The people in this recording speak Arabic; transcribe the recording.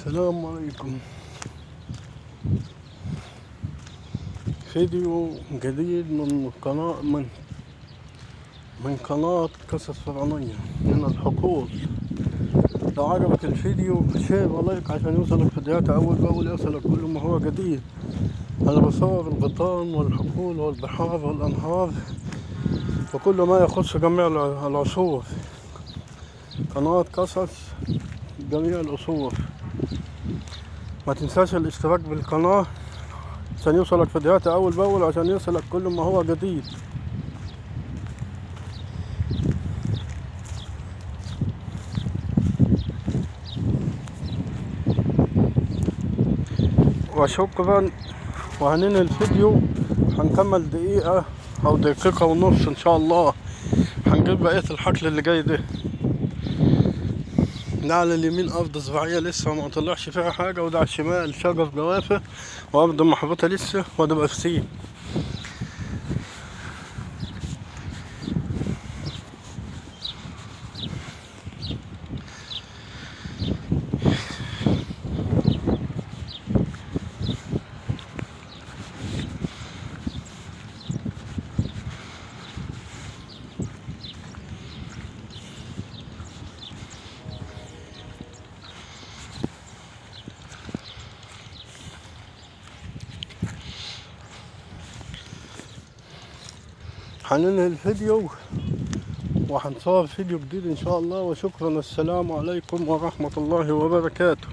السلام عليكم. فيديو جديد من قناة قصص فرعونية من الحقول. لو عجبك الفيديو شير ولايك عشان يوصلك فيديوهات أول بأول، يوصلك كل ما هو جديد. أنا بصور الغيطان والحقول والبحار والأنهار وكل ما يخص جميع العصور. قناة قصص جميع العصور. ما تنساش الاشتراك بالقناة عشان يوصلك فيديوهات أول بأول، عشان يوصلك كل ما هو جديد. وشكرا. وهننهي الفيديو، هنكمل دقيقة أو دقيقة ونص إن شاء الله. هنجيب بقية الحقل اللي جاي ده على اليمين أرض زراعية لسه ما طلعش فيها حاجة، وده على الشمال شجر جوافة وأرض محبطة لسه، وده بفسيه. هننهي الفيديو وهنصور فيديو جديد إن شاء الله. وشكرا، السلام عليكم ورحمة الله وبركاته.